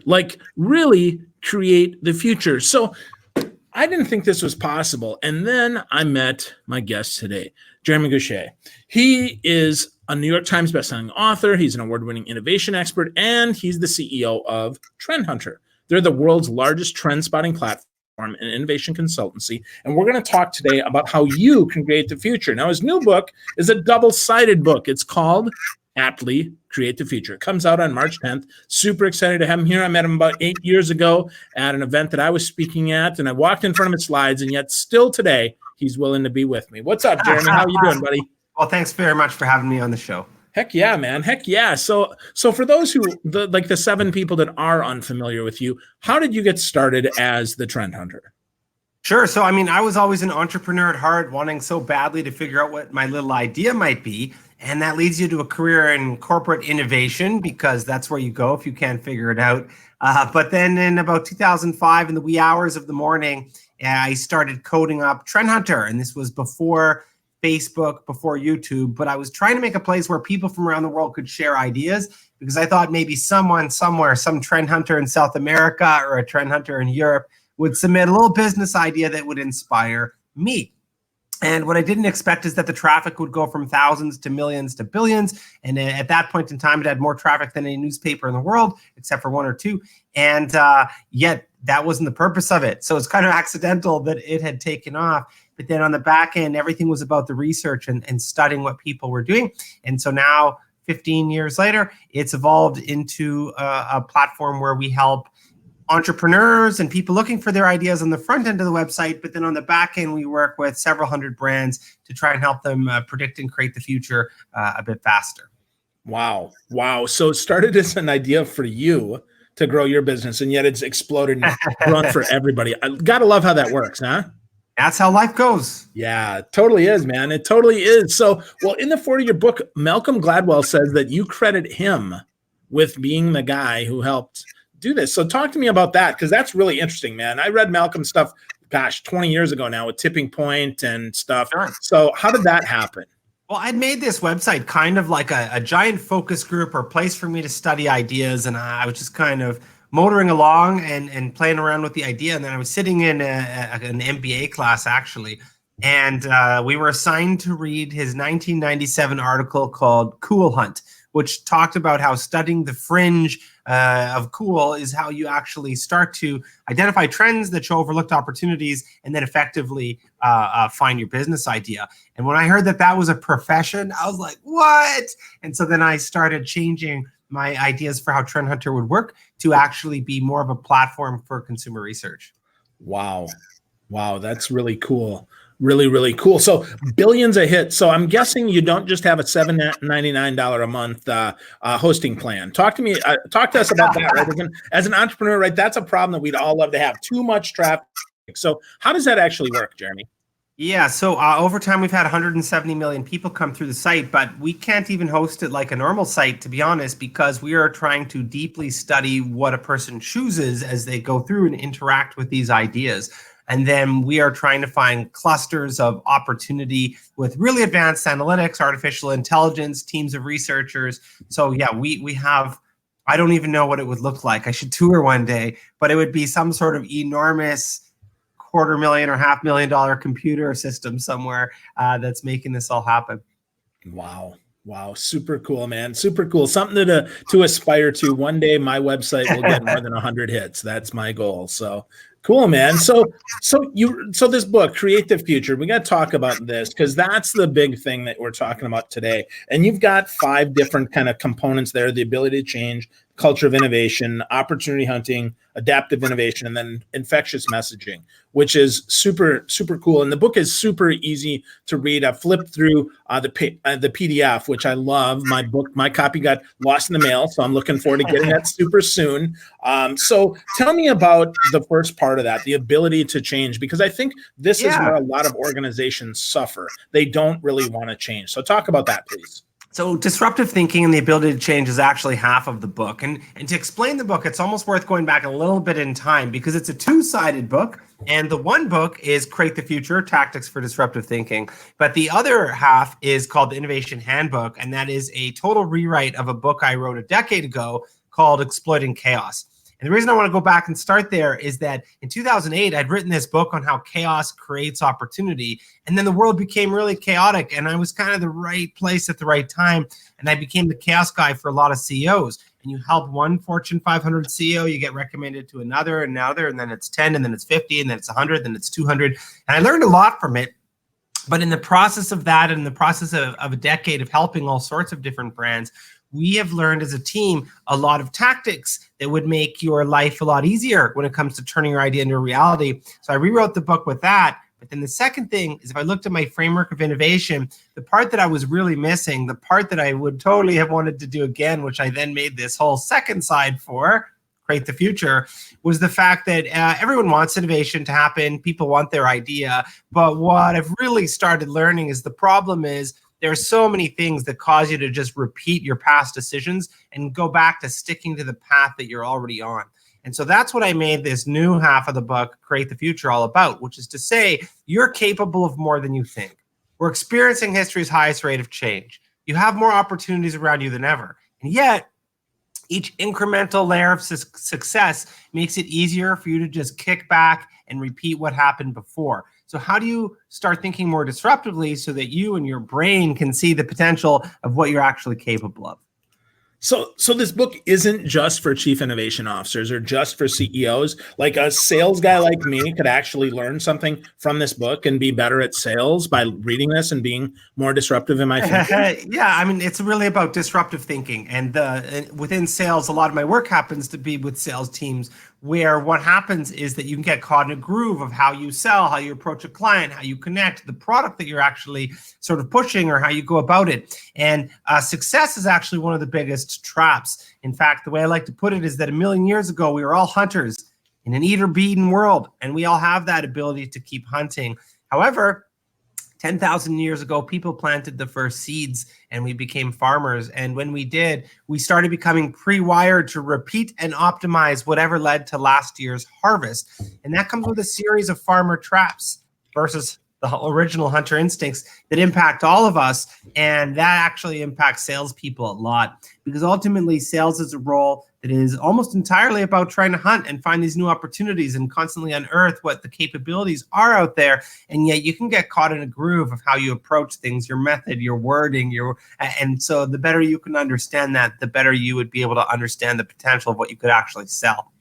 like really create the future. So I didn't think this was possible. And then I met my guest today, Jeremy Gutsche. He is a New York Times bestselling author. He's an award-winning innovation expert, and he's the CEO of Trend Hunter. They're the world's largest trend spotting platform and innovation consultancy. And we're going to talk today about how you can create the future. Now, his new book is a double-sided book. It's called Aptly Create the Future. It comes out on March 10th. Super excited to have him here. I met him about 8 years ago at an event that I was speaking at, and I walked in front of his slides, and yet still today, he's willing to be with me. What's up, Jeremy? How you doing, buddy? Well, thanks very much for having me on the show. Heck yeah, man. Heck yeah. So for those who, the 7 people that are unfamiliar with you, how did you get started as the Trend Hunter? Sure. So, I was always an entrepreneur at heart, wanting so badly to figure out what my little idea might be. And that leads you to a career in corporate innovation, because that's where you go if you can't figure it out. But then in about 2005, in the wee hours of the morning, I started coding up Trend Hunter. And this was before Facebook, before YouTube. But I was trying to make a place where people from around the world could share ideas, because I thought maybe someone somewhere, some Trend Hunter in South America or a Trend Hunter in Europe, would submit a little business idea that would inspire me. And what I didn't expect is that the traffic would go from thousands to millions to billions. And at that point in time, it had more traffic than any newspaper in the world, except for 1 or 2. And yet that wasn't the purpose of it. So it's kind of accidental that it had taken off. But then on the back end, everything was about the research and studying what people were doing. And so now, 15 years later, it's evolved into a platform where we help entrepreneurs and people looking for their ideas on the front end of the website, but then on the back end, we work with several hundred brands to try and help them predict and create the future a bit faster. Wow. So it started as an idea for you to grow your business, and yet it's exploded and grown for everybody. I gotta love how that works, huh? That's how life goes. Yeah, it totally is, man. It totally is. So, well, in the 40 of your book, Malcolm Gladwell says that you credit him with being the guy who helped do this. So talk to me about that, because that's really interesting, man. I read Malcolm's stuff, 20 years ago now, with Tipping Point and stuff. Sure. So how did that happen? Well, I'd made this website kind of like a giant focus group or place for me to study ideas. And I was just kind of motoring along and playing around with the idea. And then I was sitting in an MBA class, actually. And we were assigned to read his 1997 article called Cool Hunt, which talked about how studying the fringe of cool is how you actually start to identify trends that show overlooked opportunities and then effectively find your business idea. And when I heard that that was a profession, I was like, what? And so then I started changing my ideas for how Trend Hunter would work to actually be more of a platform for consumer research. Wow, that's really cool. Really, really cool. So billions of hits. So I'm guessing you don't just have a $7.99 a month hosting plan. Talk to us about that. Right? As an entrepreneur, right? That's a problem that we'd all love to have. Too much traffic. So how does that actually work, Jeremy? Yeah. So over time, we've had 170 million people come through the site, but we can't even host it like a normal site, to be honest, because we are trying to deeply study what a person chooses as they go through and interact with these ideas. And then we are trying to find clusters of opportunity with really advanced analytics, artificial intelligence, teams of researchers. So yeah, we have, I don't even know what it would look like. I should tour one day, but it would be some sort of enormous $250,000 or $500,000 computer system somewhere that's making this all happen. Wow. Super cool, man. Super cool. Something to aspire to. One day my website will get more than 100 hits. That's my goal. So cool, man. So this book, Create the Future, we got to talk about this, because that's the big thing that we're talking about today. And you've got 5 different kind of components there: the ability to change, culture of innovation, opportunity hunting, adaptive innovation, and then infectious messaging, which is super, super cool. And the book is super easy to read. I flipped through the PDF, which I love. My copy got lost in the mail, so I'm looking forward to getting that super soon. So tell me about the first part of that, the ability to change, because I think this is where a lot of organizations suffer. They don't really want to change. So talk about that, please. So disruptive thinking and the ability to change is actually half of the book. And to explain the book, it's almost worth going back a little bit in time, because it's a 2-sided book. And the one book is Create the Future, Tactics for Disruptive Thinking. But the other half is called the Innovation Handbook. And that is a total rewrite of a book I wrote a decade ago called Exploiting Chaos. And the reason I want to go back and start there is that in 2008, I'd written this book on how chaos creates opportunity. And then the world became really chaotic. And I was kind of the right place at the right time. And I became the chaos guy for a lot of CEOs. And you help one Fortune 500 CEO, you get recommended to another and another, and then it's 10, and then it's 50, and then it's 100, then it's 200. And I learned a lot from it. But in the process of that, and in the process of a decade of helping all sorts of different brands, we have learned as a team a lot of tactics that would make your life a lot easier when it comes to turning your idea into a reality. So I rewrote the book with that. But then the second thing is, if I looked at my framework of innovation, the part that I was really missing, the part that I would totally have wanted to do again, which I then made this whole second side for, Create the Future, was the fact that everyone wants innovation to happen. People want their idea. But what I've really started learning is the problem is there are so many things that cause you to just repeat your past decisions and go back to sticking to the path that you're already on. And so that's what I made this new half of the book, Create the Future, all about, which is to say you're capable of more than you think. We're experiencing history's highest rate of change. You have more opportunities around you than ever. And yet, each incremental layer of success makes it easier for you to just kick back and repeat what happened before. So how do you start thinking more disruptively so that you and your brain can see the potential of what you're actually capable of? So this book isn't just for chief innovation officers or just for CEOs. Like a sales guy like me could actually learn something from this book and be better at sales by reading this and being more disruptive in my thinking. Yeah, I mean, it's really about disruptive thinking. And within sales, a lot of my work happens to be with sales teams, where what happens is that you can get caught in a groove of how you sell, how you approach a client, how you connect, the product that you're actually sort of pushing, or how you go about it. And success is actually one of the biggest traps. In fact, the way I like to put it is that 1,000,000 years ago, we were all hunters in an eat-or-be-eaten world, and we all have that ability to keep hunting. However, 10,000 years ago, people planted the first seeds and we became farmers. And when we did, we started becoming pre-wired to repeat and optimize whatever led to last year's harvest. And that comes with a series of farmer traps versus the original hunter instincts that impact all of us. And that actually impacts salespeople a lot, because ultimately sales is a role that is almost entirely about trying to hunt and find these new opportunities and constantly unearth what the capabilities are out there. And yet you can get caught in a groove of how you approach things, your method, your wording, and so the better you can understand that, the better you would be able to understand the potential of what you could actually sell.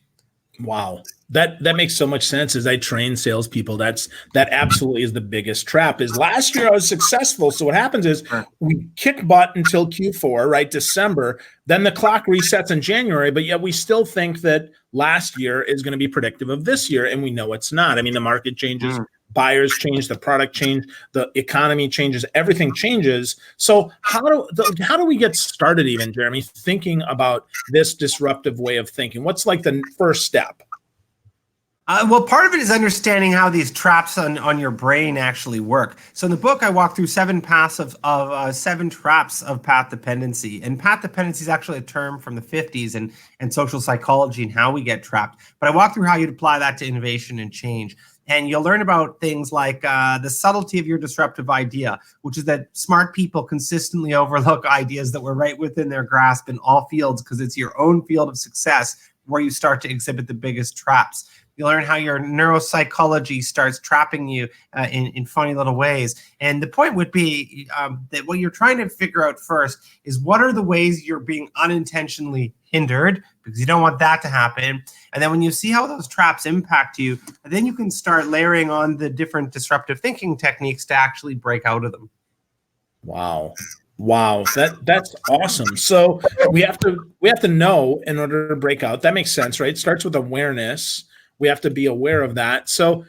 Wow. That makes so much sense. As I train salespeople, that absolutely is the biggest trap. Is last year I was successful. So what happens is we kick butt until Q4, right? December. Then the clock resets in January, but yet we still think that last year is going to be predictive of this year. And we know it's not. I mean, the market changes, buyers change, the product change, the economy changes, everything changes. So how do we get started even, Jeremy, thinking about this disruptive way of thinking? What's like the first step? Well, part of it is understanding how these traps on your brain actually work. So in the book, I walk through 7 traps of path dependency. And path dependency is actually a term from the 50s and social psychology and how we get trapped. But I walk through how you'd apply that to innovation and change. And you'll learn about things like the subtlety of your disruptive idea, which is that smart people consistently overlook ideas that were right within their grasp in all fields, because it's your own field of success where you start to exhibit the biggest traps. You learn how your neuropsychology starts trapping you in funny little ways. And the point would be that what you're trying to figure out first is what are the ways you're being unintentionally hindered, because you don't want that to happen. And then when you see how those traps impact you, then you can start layering on the different disruptive thinking techniques to actually break out of them. Wow. That's awesome. So we have to know in order to break out. That makes sense, right? It starts with awareness. We have to be aware of that. So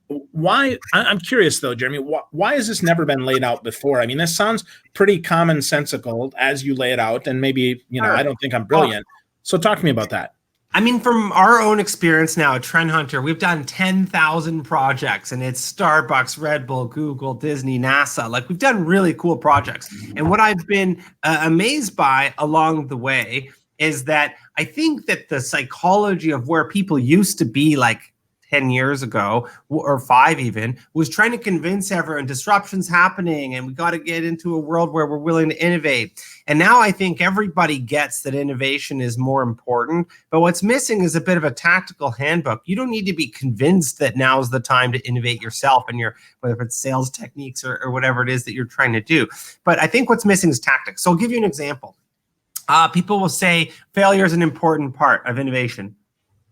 why, I'm curious though, Jeremy, why has this never been laid out before? I mean, this sounds pretty commonsensical as you lay it out, and maybe, I don't think I'm brilliant. So talk to me about that. I mean, from our own experience now at Trend Hunter, we've done 10,000 projects, and it's Starbucks, Red Bull, Google, Disney, NASA. Like, we've done really cool projects. And what I've been amazed by along the way is that I think that the psychology of where people used to be like 10 years ago, or 5 even, was trying to convince everyone disruption's happening and we got to get into a world where we're willing to innovate. And now I think everybody gets that innovation is more important, but what's missing is a bit of a tactical handbook. You don't need to be convinced that now is the time to innovate yourself and whether it's sales techniques or whatever it is that you're trying to do. But I think what's missing is tactics. So I'll give you an example. People will say failure is an important part of innovation.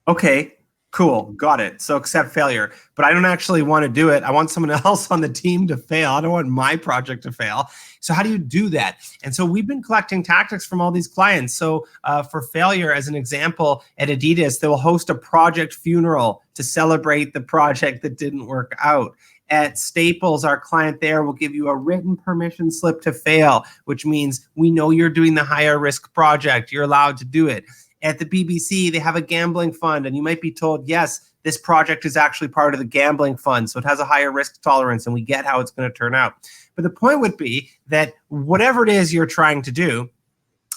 Okay, cool, got it. So accept failure, but I don't actually want to do it. I want someone else on the team to fail. I don't want my project to fail. So how do you do that? And so we've been collecting tactics from all these clients. So for failure, as an example, at Adidas, they will host a project funeral to celebrate the project that didn't work out. At Staples, our client there will give you a written permission slip to fail, which means we know you're doing the higher risk project. You're allowed to do it. At the BBC, they have a gambling fund, and you might be told, yes, this project is actually part of the gambling fund, so it has a higher risk tolerance, and we get how it's going to turn out. But the point would be that whatever it is you're trying to do,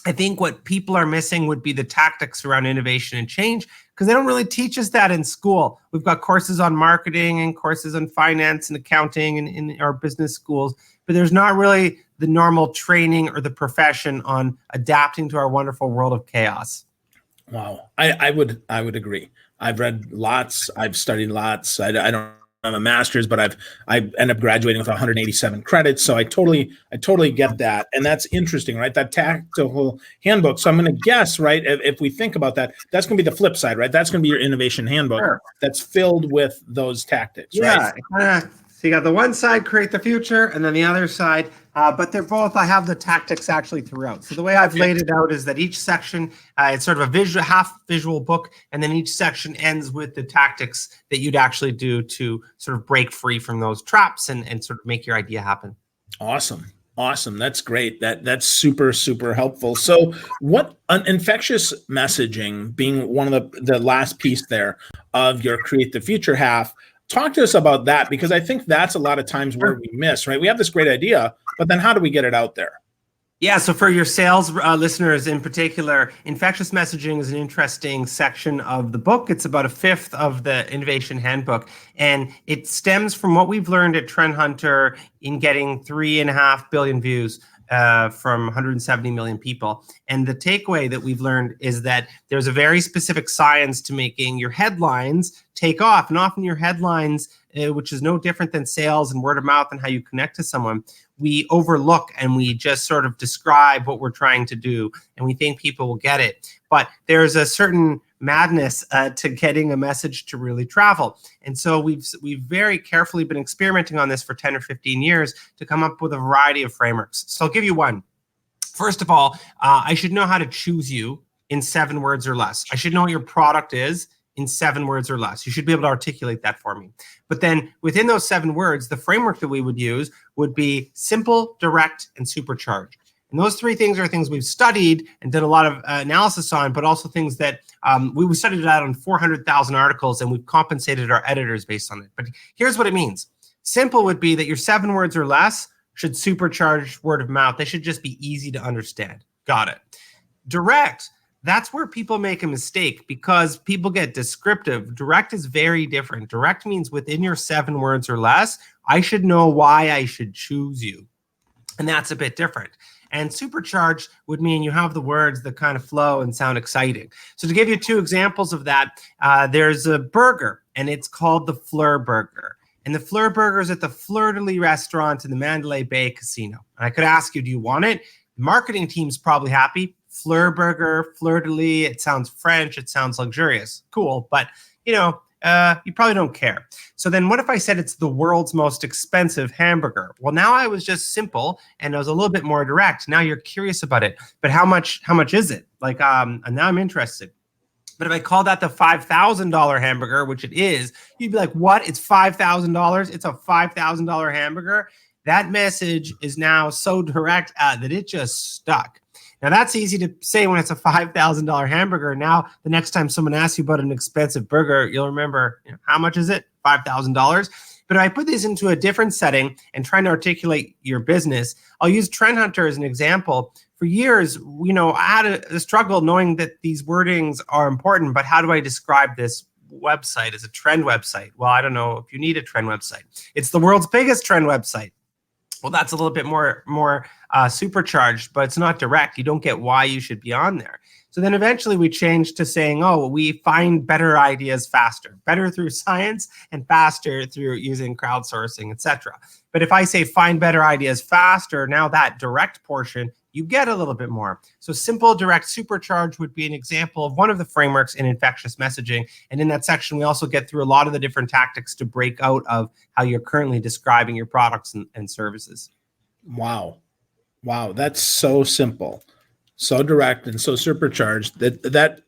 I think what people are missing would be the tactics around innovation and change, because they don't really teach us that in school. We've got courses on marketing and courses on finance and accounting in our business schools, but there's not really the normal training or the profession on adapting to our wonderful world of chaos. Wow. I would agree. I've read lots. I've studied lots. I don't have a master's, but I end up graduating with 187 credits. So I totally get that. And that's interesting, right? That tactical handbook. So I'm going to guess, right, if we think about that, that's going to be the flip side, right? That's going to be your innovation handbook. Sure. That's filled with those tactics, right? Yeah. So you got the one side, create the future, and then the other side, but they're both, I have the tactics actually throughout. So the way I've laid it out is that each section, it's sort of a half visual book, and then each section ends with the tactics that you'd actually do to sort of break free from those traps and sort of make your idea happen. Awesome. That's great. That's super, super helpful. So what infectious messaging being one of the last piece there of your create the future half, talk to us about that, because I think that's a lot of times where we miss, right? We have this great idea, but then how do we get it out there? Yeah, so for your sales listeners in particular, infectious messaging is an interesting section of the book. It's about a fifth of the innovation handbook, and it stems from what we've learned at Trend Hunter in getting 3.5 billion views from 170 million people. And the takeaway that we've learned is that there's a very specific science to making your headlines take off. And often your headlines, which is no different than sales and word of mouth and how you connect to someone, we overlook and we just sort of describe what we're trying to do, and we think people will get it. But there's a certain madness to getting a message to really travel. And so we've very carefully been experimenting on this for 10 or 15 years to come up with a variety of frameworks. So I'll give you one. First of all, I should know how to choose you in 7 words or less. I should know what your product is in 7 words or less. You should be able to articulate that for me. But then within those 7 words, the framework that we would use would be simple, direct, and supercharged. And those 3 things are things we've studied and did a lot of analysis on, but also things that we studied it out on 400,000 articles, and we've compensated our editors based on it. But here's what it means. Simple would be that your 7 words or less should supercharge word of mouth. They should just be easy to understand. Got it. Direct, that's where people make a mistake because people get descriptive. Direct is very different. Direct means within your 7 words or less, I should know why I should choose you. And that's a bit different. And supercharged would mean you have the words that kind of flow and sound exciting. So to give you 2 examples of that, there's a burger, and it's called the Fleur Burger. And the Fleur Burger is at the Fleur de Lis restaurant in the Mandalay Bay Casino. And I could ask you, do you want it? The marketing team's probably happy. Fleur Burger, Fleur de Lis, it sounds French, it sounds luxurious. Cool, but you probably don't care. So then what if I said it's the world's most expensive hamburger? Well, now I was just simple and I was a little bit more direct. Now you're curious about it, but how much is it? And now I'm interested. But if I call that the $5,000 hamburger, which it is, you'd be like, what? It's $5,000? It's a $5,000 hamburger? That message is now so direct that it just stuck. Now, that's easy to say when it's a $5,000 hamburger. Now, the next time someone asks you about an expensive burger, you'll remember, how much is it? $5,000. But if I put this into a different setting and trying to articulate your business, I'll use Trend Hunter as an example. For years, I had a struggle knowing that these wordings are important, but how do I describe this website is a trend website. Well, I don't know if you need a trend website. It's the world's biggest trend website. Well, that's a little bit more supercharged, but it's not direct. You don't get why you should be on there. So then eventually we changed to saying, oh, we find better ideas faster, better through science and faster through using crowdsourcing, etc. But if I say find better ideas faster, now that direct portion, you get a little bit more. So simple, direct, supercharged would be an example of one of the frameworks in infectious messaging. And in that section, we also get through a lot of the different tactics to break out of how you're currently describing your products and services. Wow. Wow. That's so simple, so direct, and so supercharged that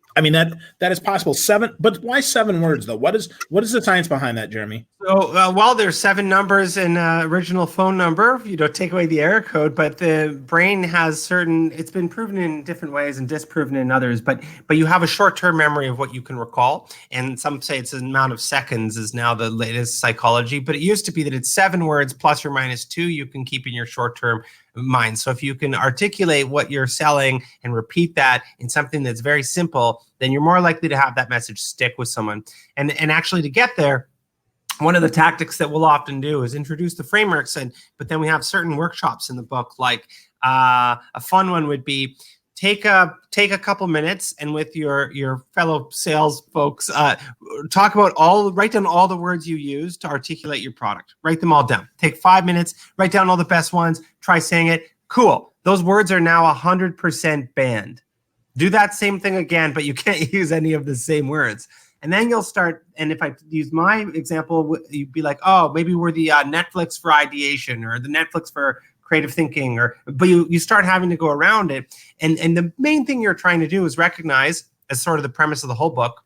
is possible. But why 7 words though? What is the science behind that, Jeremy? So while there's 7 numbers in original phone number, take away the error code, but the brain has it's been proven in different ways and disproven in others, but you have a short-term memory of what you can recall. And some say it's an amount of seconds is now the latest psychology, but it used to be that it's 7 words plus or minus 2 you can keep in your short-term mind. So if you can articulate what you're selling and repeat that in something that's very simple, then you're more likely to have that message stick with someone. And actually to get there, one of the tactics that we'll often do is introduce the frameworks, but then we have certain workshops in the book. Like a fun one would be take a couple minutes and with your fellow sales folks, write down all the words you use to articulate your product. Write them all down. Take 5 minutes, write down all the best ones, try saying it. Cool. Those words are now 100% banned. Do that same thing again, but you can't use any of the same words. And then you'll start, and if I use my example, you'd be like, oh, maybe we're the Netflix for ideation or the Netflix for creative thinking, but you start having to go around it. And the main thing you're trying to do is recognize, as sort of the premise of the whole book,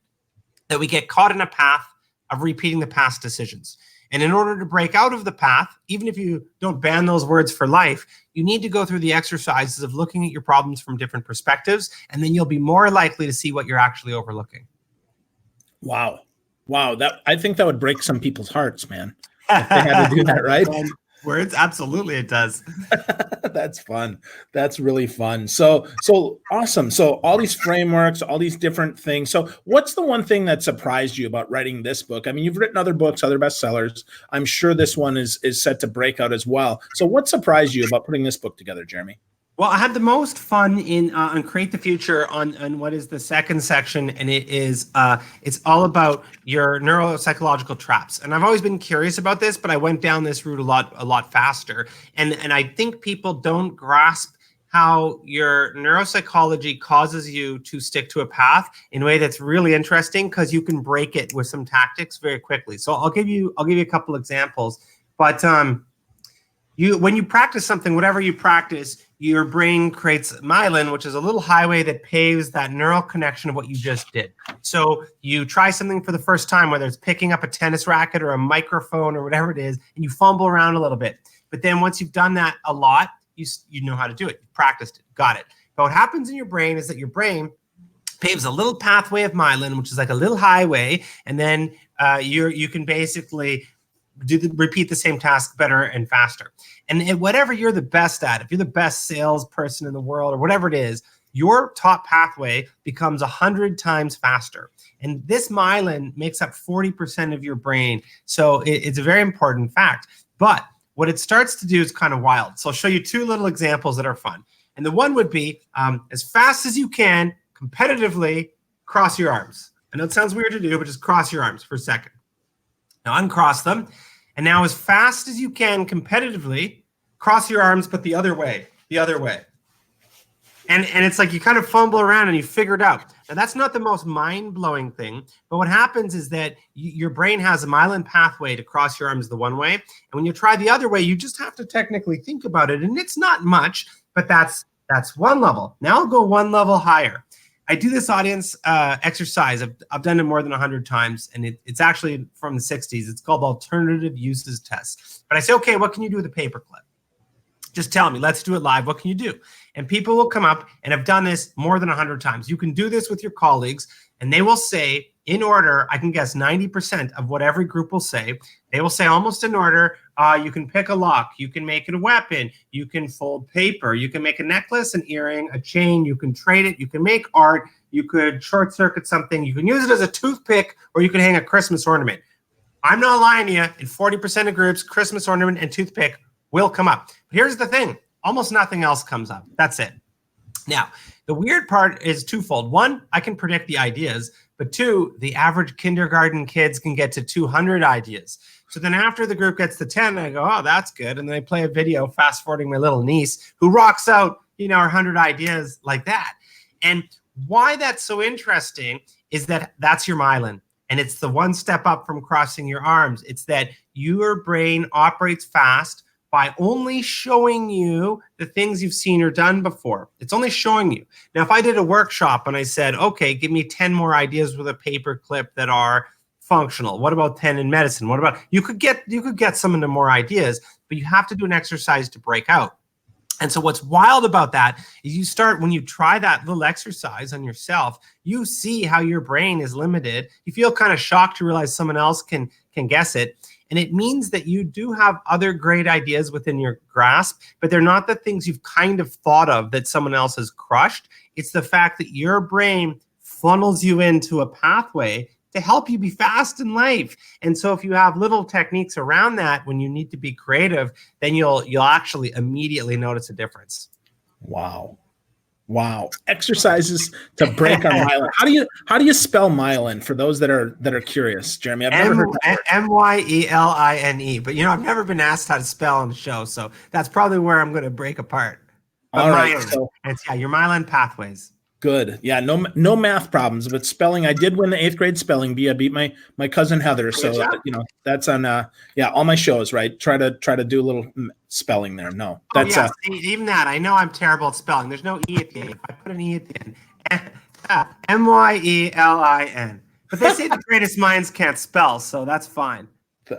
that we get caught in a path of repeating the past decisions. And in order to break out of the path, even if you don't ban those words for life, you need to go through the exercises of looking at your problems from different perspectives, and then you'll be more likely to see what you're actually overlooking. Wow. I think that would break some people's hearts, man. If they had to do that, right? Words, absolutely, it does. That's fun. That's really fun. So awesome. So all these frameworks, all these different things. So what's the one thing that surprised you about writing this book? I mean, you've written other books, other bestsellers. I'm sure this one is set to break out as well. So what surprised you about putting this book together, Jeremy? Well, I had the most fun on Create the Future on what is the second section, and it's all about your neuropsychological traps. And I've always been curious about this, but I went down this route a lot faster. And I think people don't grasp how your neuropsychology causes you to stick to a path in a way that's really interesting, because you can break it with some tactics very quickly. So I'll give you a couple examples, but when you practice something, whatever you practice, your brain creates myelin, which is a little highway that paves that neural connection of what you just did. So you try something for the first time, whether it's picking up a tennis racket or a microphone or whatever it is, and you fumble around a little bit. But then once you've done that a lot, you know how to do it. You practiced it, got it. But what happens in your brain is that your brain paves a little pathway of myelin, which is like a little highway, and then you can basically repeat the same task better and faster. And whatever you're the best at, if you're the best salesperson in the world or whatever it is, your top pathway becomes 100 times faster. And this myelin makes up 40% of your brain. So it's a very important fact. But what it starts to do is kind of wild. So I'll show you 2 little examples that are fun. And the one would be as fast as you can, competitively, cross your arms. I know it sounds weird to do, but just cross your arms for a second. Now uncross them. And now as fast as you can competitively, cross your arms, but the other way. And it's like you kind of fumble around and you figure it out. Now that's not the most mind-blowing thing, but what happens is that your brain has a myelin pathway to cross your arms the one way. And when you try the other way, you just have to technically think about it. And it's not much, but that's one level. Now I'll go one level higher. I do this audience exercise. I've done it more than 100 times, and it's actually from the 60s. It's called alternative uses test. But I say, okay, what can you do with a paperclip? Just tell me, let's do it live. What can you do? And people will come up, and I've done this more than 100 times. You can do this with your colleagues, and they will say, in order, I can guess 90% of what every group will say. They will say almost in order, you can pick a lock, you can make it a weapon, you can fold paper, you can make a necklace, an earring, a chain, you can trade it, you can make art, You could short circuit something. You can use it as a toothpick, or you can hang a Christmas ornament. I'm not lying to you. In 40% of groups, Christmas ornament and toothpick will come up. But here's the thing. Almost nothing else comes up. That's it. Now, the weird part is twofold. One, I can predict the ideas. But two, the average kindergarten kids can get to 200 ideas. So then after the group gets to 10, I go, oh, that's good. And then I play a video fast forwarding my little niece who rocks out, 100 ideas like that. And why that's so interesting is that that's your myelin. And it's the one step up from crossing your arms. It's that your brain operates fast by only showing you the things you've seen or done before. It's only showing you. Now, if I did a workshop and I said, okay, give me 10 more ideas with a paper clip that are functional. What about 10 in medicine? What about, you could get some of the more ideas, but you have to do an exercise to break out. And so what's wild about that is you start, when you try that little exercise on yourself, you see how your brain is limited. You feel kind of shocked to realize someone else can guess it. And it means that you do have other great ideas within your grasp, but they're not the things you've kind of thought of that someone else has crushed. It's the fact that your brain funnels you into a pathway to help you be fast in life. And so if you have little techniques around that when you need to be creative, then you'll actually immediately notice a difference. Wow. Exercises to break our myelin. How do you spell myelin for those that are curious, Jeremy? I've never heard that word. Myeline. But I've never been asked how to spell on the show, so that's probably where I'm going to break apart. But all right, myelin, so it's your myelin pathways. Good. Yeah, no math problems, but spelling. I did win the 8th grade spelling bee. I beat my cousin Heather. So that's on all my shows, right? Try to do a little spelling there. No, that's even that. I know I'm terrible at spelling. There's no E at the end. If I put an E at the end, Myelin. But they say the greatest minds can't spell, so that's fine.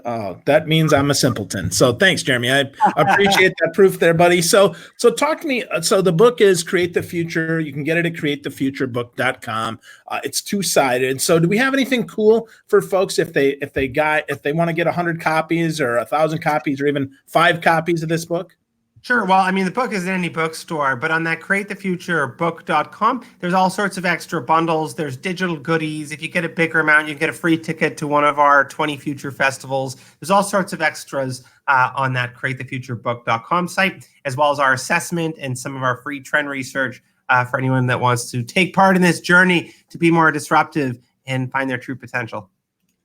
Oh, that means I'm a simpleton. So thanks, Jeremy. I appreciate that proof there, buddy. So talk to me. So the book is Create the Future. You can get it at createthefuturebook.com. It's 2-sided. So do we have anything cool for folks if they want to get 100 copies or 1,000 copies or even 5 copies of this book? Sure. Well, the book is in any bookstore, but on that createthefuturebook.com, there's all sorts of extra bundles. There's digital goodies. If you get a bigger amount, you get a free ticket to one of our 20 future festivals. There's all sorts of extras on that createthefuturebook.com site, as well as our assessment and some of our free trend research for anyone that wants to take part in this journey to be more disruptive and find their true potential.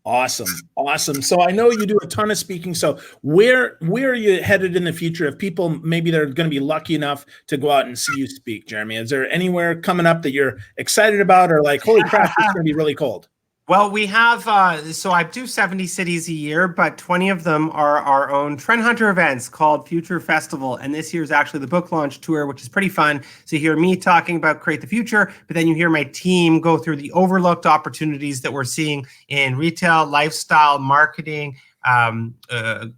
Awesome. So I know you do a ton of speaking. So where are you headed in the future? If people, maybe they're going to be lucky enough to go out and see you speak, Jeremy, is there anywhere coming up that you're excited about or like, holy crap, it's going to be really cold? Well, we have, so I do 70 cities a year, but 20 of them are our own Trend Hunter events called Future Festival. And this year is actually the book launch tour, which is pretty fun. So you hear me talking about Create the Future, but then you hear my team go through the overlooked opportunities that we're seeing in retail, lifestyle, marketing,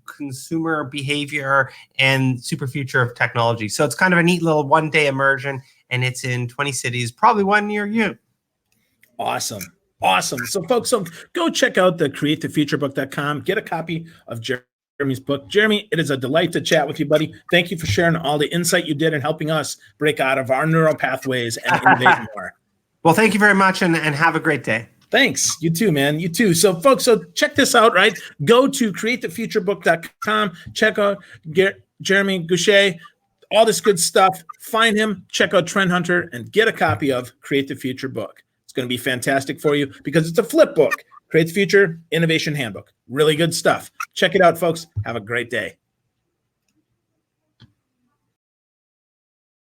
consumer behavior, and super future of technology. So it's kind of a neat little one-day immersion, and it's in 20 cities, probably one near you. Awesome. So folks, go check out the createthefuturebook.com. Get a copy of Jeremy's book. Jeremy, it is a delight to chat with you, buddy. Thank you for sharing all the insight you did and helping us break out of our neural pathways and innovate more. Well, thank you very much and have a great day. Thanks. You too, man. You too. So folks, check this out, right? Go to createthefuturebook.com. Check out Jeremy Gutsche, all this good stuff. Find him, check out Trend Hunter, and get a copy of Create the Future book. It's going to be fantastic for you because it's a flip book. Create the Future Innovation Handbook. Really good stuff. Check it out, folks. Have a great day.